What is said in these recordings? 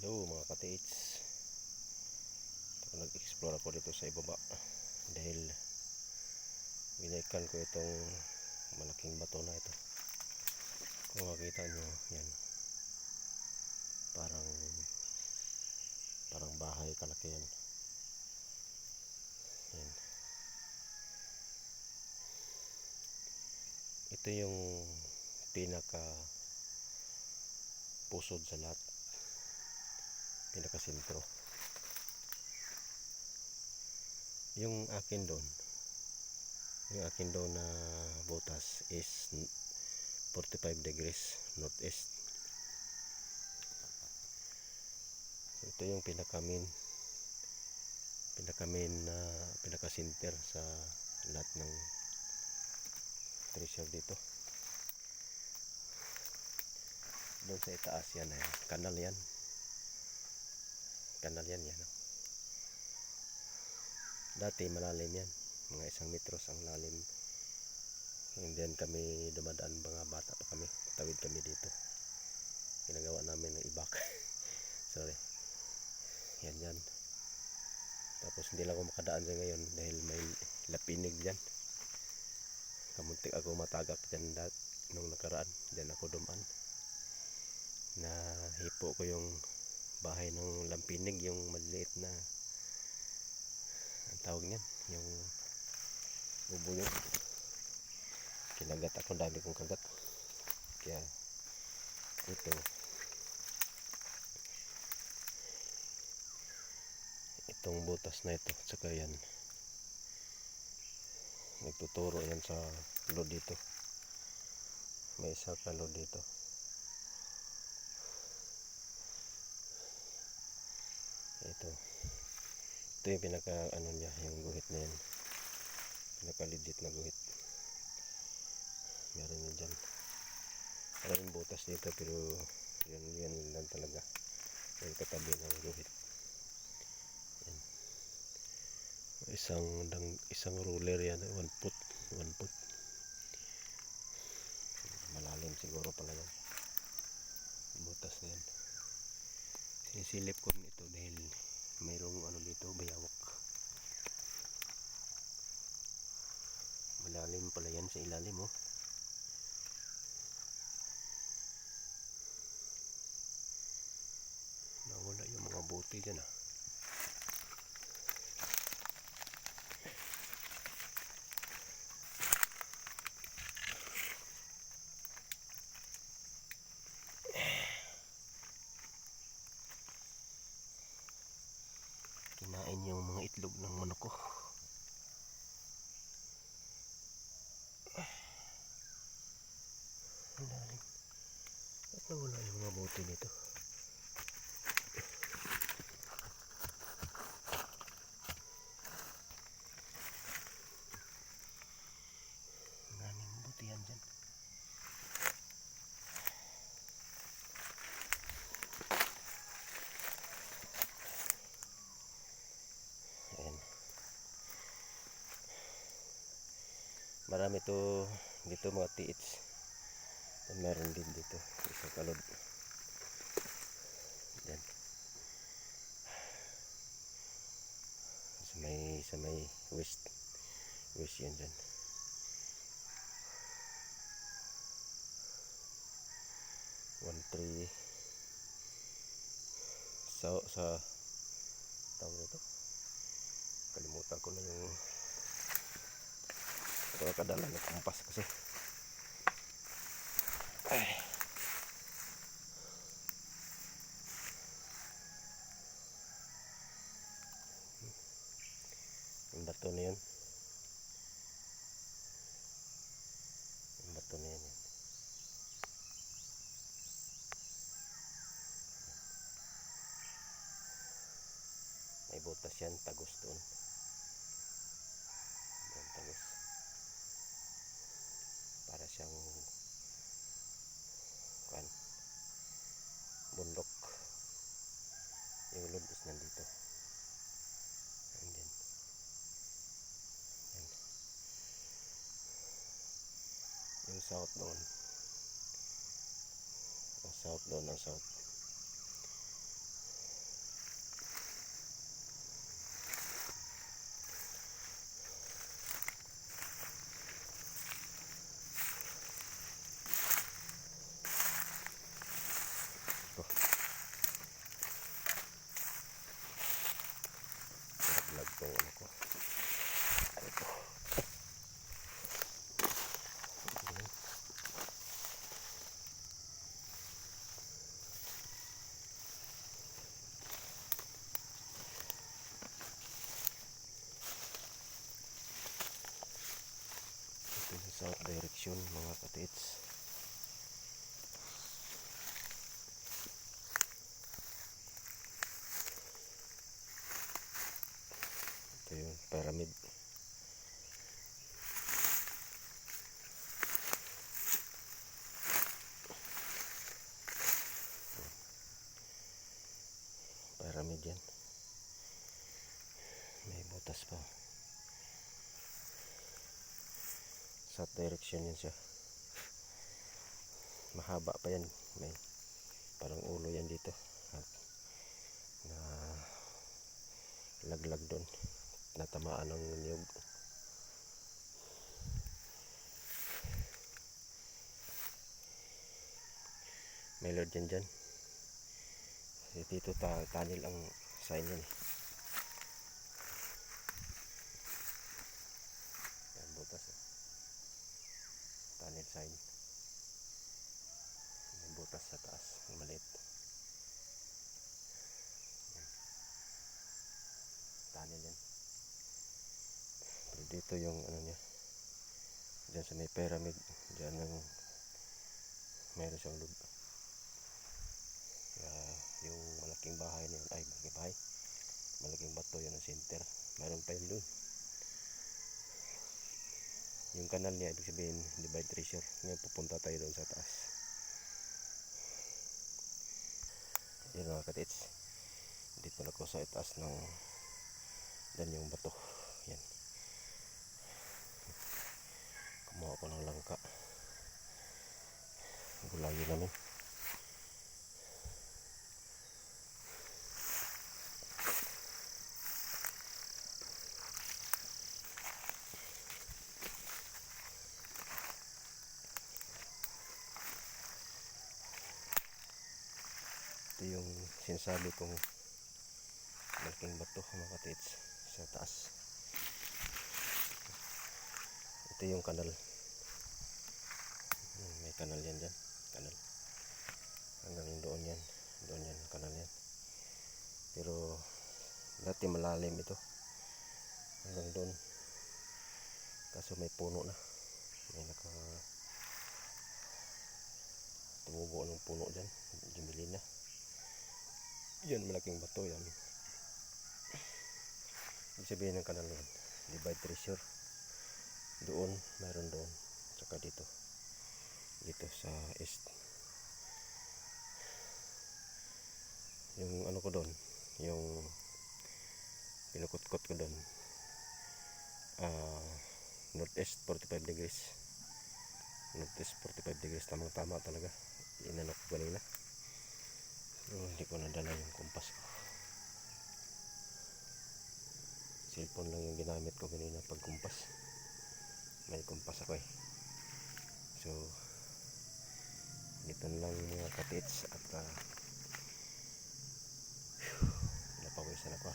Hello mga ka-tiits. Nag-explore ako dito sa ibaba dahil binaikan ko itong malaking bato na ito. Kung makita nyo, yan, parang bahay kalaki yan. Yan. Ito yung pinaka pusod sa lahat, pinaka sentro. Yung akin doon na butas is 45 degrees northeast. So ito yung pinaka main na pinaka center sa lahat ng treasure dito. Doon sa itaas yan, kanal yan, yan. Dati malalim yan, mga 1 metros ang lalim. And then kami dumadaan, mga bata pa kami, tawid kami dito, ginagawa namin ng ibak. Sorry, yan. Tapos hindi lang ako makadaan dyan ngayon dahil may lapinig dyan. Kamuntik ako matagak dyan nung nakaraan. Dyan ako dumaan, na hipo ko yung bahay ng lampinig, yung maliit na, ang tawag niyan, yung bubuyog. Kinagat ako, dami kong kagat. Kaya itong butas na ito, saka yan, nagtuturo yan sa load dito. May isa ka load dito. Ito yung pinaka ano niya, yung guhit na yan, pinaka legit na guhit. Meron yun dyan, maraming butas dito, pero yan lang talaga yung katabi ng guhit. Yan. Isang ruler yan, 1 foot. Malalim siguro pala yan, butas na yan. Sinisilip ko ito dahil mayroong ano dito, bayawak. Malalim pala yan sa ilalim, oh. Nawala yung mga buti dyan, ah. Kinain yung mga itlog ng manok ko. Ilalim. At nawala yung mga buti nito. Maraming buti yan dyan. Ayan. Marami to dito mga tiits. Meron din dito isang kalod. Yan. Sa may west yan dyan. Sa tawag nito, kalimutan ko na yung kadala na kumpas kasi. Yung bato na yun, yan. May butas yan, tagos doon. Yan, tagos. Para siyang bundok. Yung load is nandito. And then yan. Yung south doon, ang south. yung pyramid. Pyramid yan. May butas pa. South direction yan siya. Mahaba pa yan. May parang ulo yan dito. At na laglag doon. Natamaan ng niyog. May lord yan dyan. Dito tanil ang sign yan eh. Yan butas eh. Tanil sign. May butas sa taas. Maliit. Tanil yan. Pero dito yung ano niya. Diyan sa may pyramid. Diyan ang mayroon siyang loob. Yung malaking bahay na yun, ay malaking bahay, malaking bato yun ang center, mayroon pa yun dun. Yung kanal niya, ibig sabihin divide treasure. Ngayon pupunta tayo doon sa taas. Yun mga katits, dito na ko sa itaas ng dan yung bato. Yan, kumuha ko ng langka, gulayin namin. Ito yung sinasabi kong malaking bato mga katits sa taas. Ito yung kanal. May kanal yan dyan. Kanal. Hanggang yung doon yan. Doon yan. Kanal yan. Pero dati malalim ito. Hanggang doon. Kaso may puno na. May tumubo ng puno dyan. Jumili na. Yan, malaking bato yan. Ibig sabihin ng kanal yan, divide treasure. Doon, mayroon doon. Saka dito. Dito sa east. Yung ano ko doon, yung pinukot-kot ko doon. Northeast 45 degrees. Northeast 45 degrees. Tamang-tama talaga. Inano ko kanina. Hindi ko nadala yung kumpas ko. Cellphone lang yung ginamit ko kanina pag kumpas. May kumpas ako eh. So dito lang mga katits. At napawisan ako.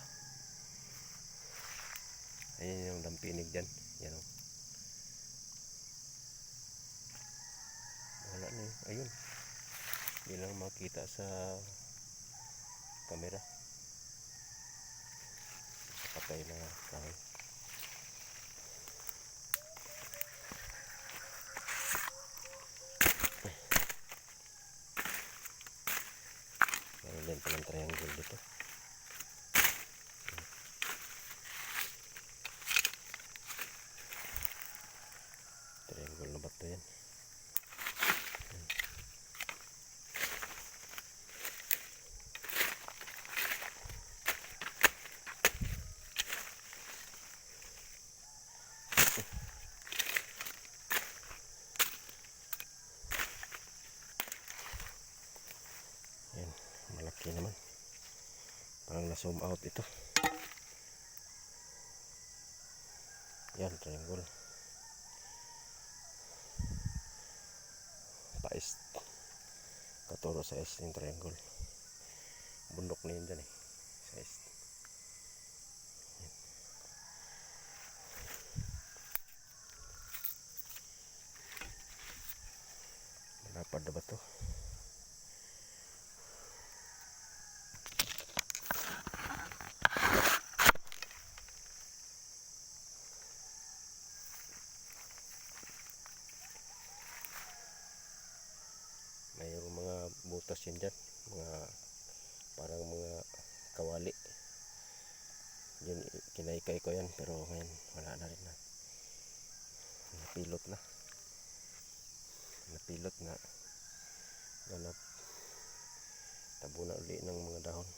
Ayan yung dampinig dyan. Yan o. Wala na yun. Ayun. Hindi lang makita sa camera. Patay na kahoy. Meron din palang triangle dito. Triangle na bato yan. Yan, malaki naman. Parang na-zoom out ito. Yan, triangle. Pa-east. Katuro sa east yung triangle. Bundok na yun dyan eh. Sa east. Yan. Malapad na ba ito? Mayroong mga butas yan dyan, mga parang mga kawali. kinaykay ko yan, pero ngayon wala na rin na. Napilot na. Napilot na. Ganap. Tabo na uli ng mga dahon.